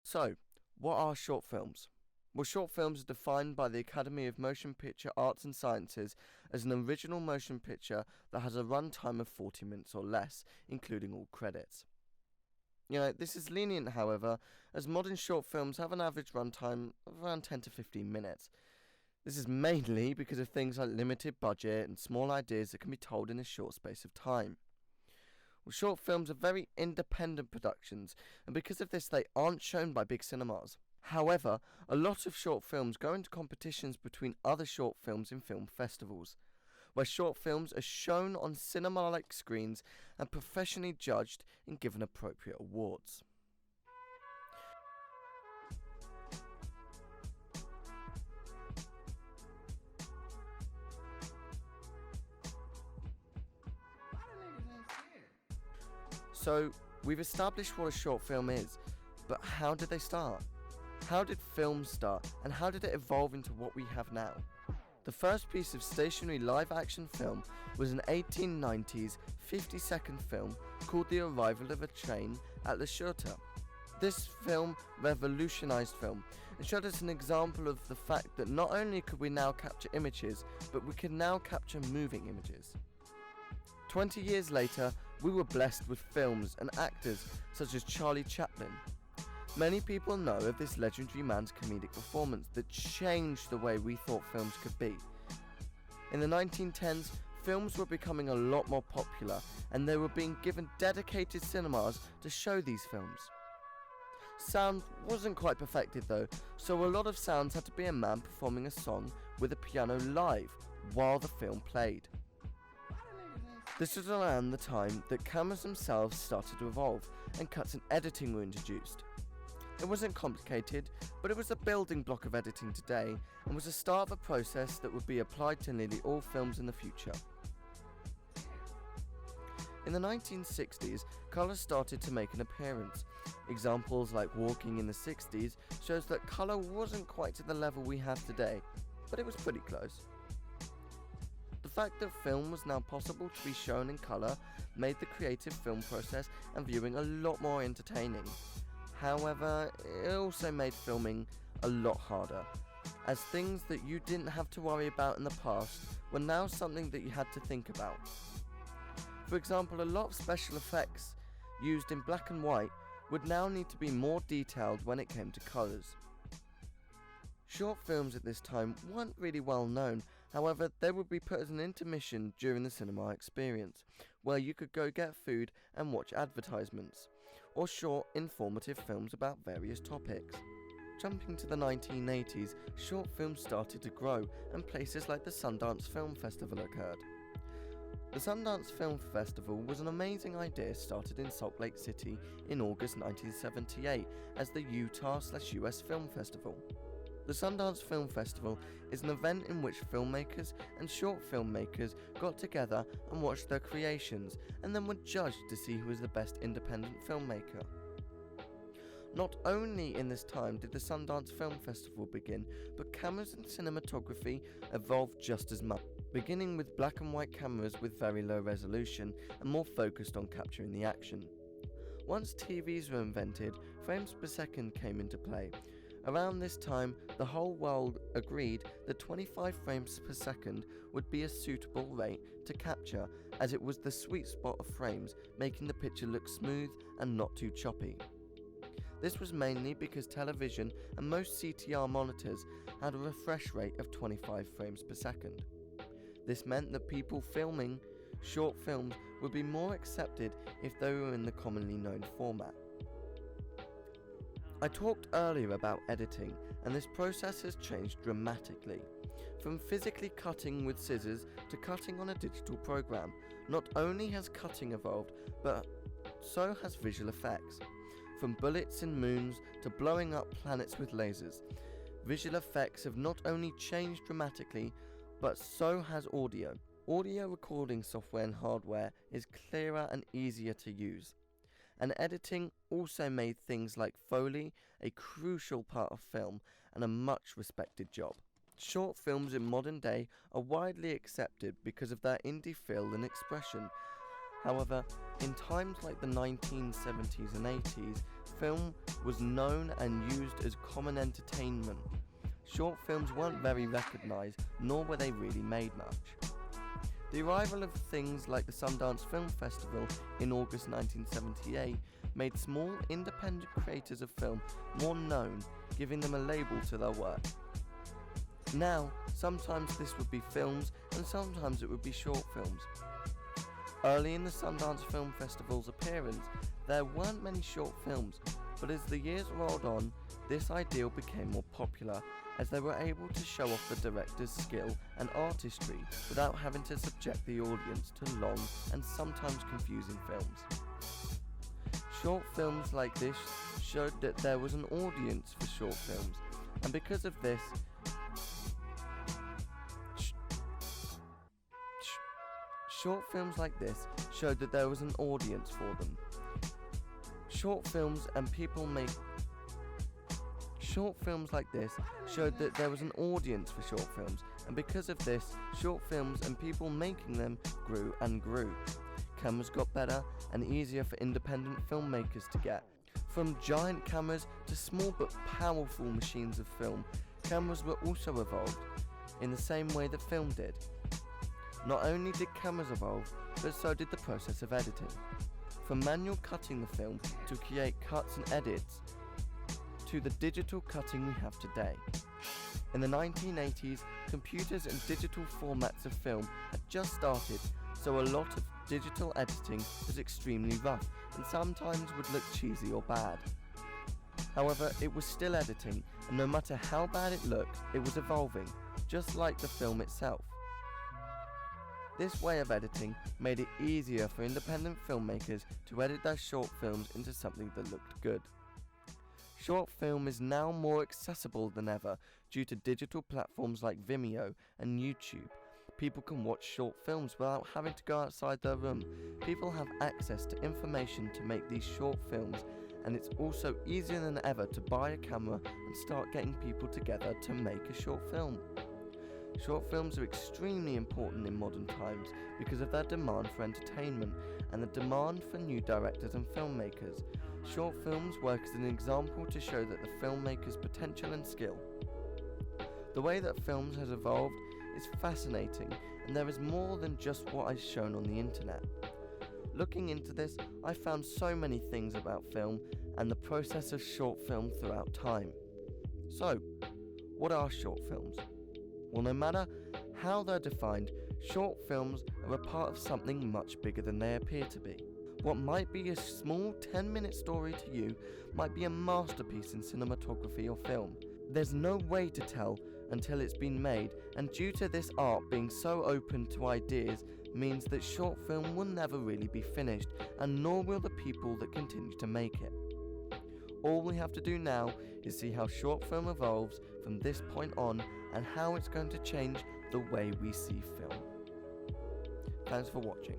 So, what are short films? Well, short films are defined by the Academy of Motion Picture Arts and Sciences as an original motion picture that has a runtime of 40 minutes or less, including all credits. This is lenient, however, as modern short films have an average runtime of around 10 to 15 minutes. This is mainly because of things like limited budget and small ideas that can be told in a short space of time. Well, short films are very independent productions, and because of this they aren't shown by big cinemas. However, a lot of short films go into competitions between other short films in film festivals, where short films are shown on cinema-like screens and professionally judged and given appropriate awards. So, we've established what a short film is, but how did they start? How did films start, and how did it evolve into what we have now? The first piece of stationary live-action film was an 1890s 50-second film called The Arrival of a Train at La Ciotat. This film revolutionised film and showed us an example of the fact that not only could we now capture images, but we can now capture moving images. 20 years later, we were blessed with films and actors such as Charlie Chaplin. Many people know of this legendary man's comedic performance that changed the way we thought films could be. In the 1910s, films were becoming a lot more popular, and they were being given dedicated cinemas to show these films. Sound wasn't quite perfected though, so a lot of sounds had to be a man performing a song with a piano live while the film played. This was around the time that cameras themselves started to evolve and cuts and editing were introduced. It wasn't complicated, but it was a building block of editing today and was the start of a process that would be applied to nearly all films in the future. In the 1960s, colour started to make an appearance. Examples like Walking in the 60s shows that colour wasn't quite to the level we have today, but it was pretty close. The fact that film was now possible to be shown in colour made the creative film process and viewing a lot more entertaining. However, it also made filming a lot harder, as things that you didn't have to worry about in the past were now something that you had to think about. For example, a lot of special effects used in black and white would now need to be more detailed when it came to colours. Short films at this time weren't really well known, however they would be put as an intermission during the cinema experience, where you could go get food and watch advertisements, or short informative films about various topics. Jumping to the 1980s, short films started to grow and places like the Sundance Film Festival occurred. The Sundance Film Festival was an amazing idea started in Salt Lake City in August 1978 as the Utah/US Film Festival. The Sundance Film Festival is an event in which filmmakers and short filmmakers got together and watched their creations and then were judged to see who was the best independent filmmaker. Not only in this time did the Sundance Film Festival begin, but cameras and cinematography evolved just as much, beginning with black and white cameras with very low resolution and more focused on capturing the action. Once TVs were invented, frames per second came into play. Around this time, the whole world agreed that 25 frames per second would be a suitable rate to capture, as it was the sweet spot of frames, making the picture look smooth and not too choppy. This was mainly because television and most CTR monitors had a refresh rate of 25 frames per second. This meant that people filming short films would be more accepted if they were in the commonly known format. I talked earlier about editing, and this process has changed dramatically. From physically cutting with scissors to cutting on a digital program, not only has cutting evolved, but so has visual effects. From bullets in moons to blowing up planets with lasers, visual effects have not only changed dramatically, but so has audio. Audio recording software and hardware is clearer and easier to use. And editing also made things like Foley a crucial part of film and a much respected job. Short films in modern day are widely accepted because of their indie feel and expression. However, in times like the 1970s and 80s, film was known and used as common entertainment. Short films weren't very recognised, nor were they really made much. The arrival of things like the Sundance Film Festival in August 1978 made small independent creators of film more known, giving them a label to their work. Now, sometimes this would be films and sometimes it would be short films. Early in the Sundance Film Festival's appearance, there weren't many short films, but as the years rolled on, this ideal became more popular as they were able to show off the director's skill and artistry without having to subject the audience to long and sometimes confusing films. Short films like this showed that there was an audience for short films, and because of this, short films like this showed that there was an audience for them. Short films like this showed that there was an audience for short films, and because of this, short films and people making them grew and grew. Cameras got better and easier for independent filmmakers to get. From giant cameras to small but powerful machines of film, cameras were also evolved in the same way that film did. Not only did cameras evolve, but so did the process of editing. From manual cutting the film to create cuts and edits, to the digital cutting we have today. In the 1980s, computers and digital formats of film had just started, so a lot of digital editing was extremely rough and sometimes would look cheesy or bad. However, it was still editing, and no matter how bad it looked, it was evolving, just like the film itself. This way of editing made it easier for independent filmmakers to edit their short films into something that looked good. Short film is now more accessible than ever due to digital platforms like Vimeo and YouTube. People can watch short films without having to go outside their room. People have access to information to make these short films, and it's also easier than ever to buy a camera and start getting people together to make a short film. Short films are extremely important in modern times because of their demand for entertainment and the demand for new directors and filmmakers. Short films work as an example to show that the filmmaker's potential and skill. The way that films has evolved is fascinating, and there is more than just what is shown on the internet. Looking into this, I found so many things about film and the process of short film throughout time. So, what are short films? Well, no matter how they're defined, short films are a part of something much bigger than they appear to be. What might be a small 10-minute story to you might be a masterpiece in cinematography or film. There's no way to tell until it's been made, and due to this art being so open to ideas means that short film will never really be finished, and nor will the people that continue to make it. All we have to do now is see how short film evolves from this point on and how it's going to change the way we see film. Thanks for watching.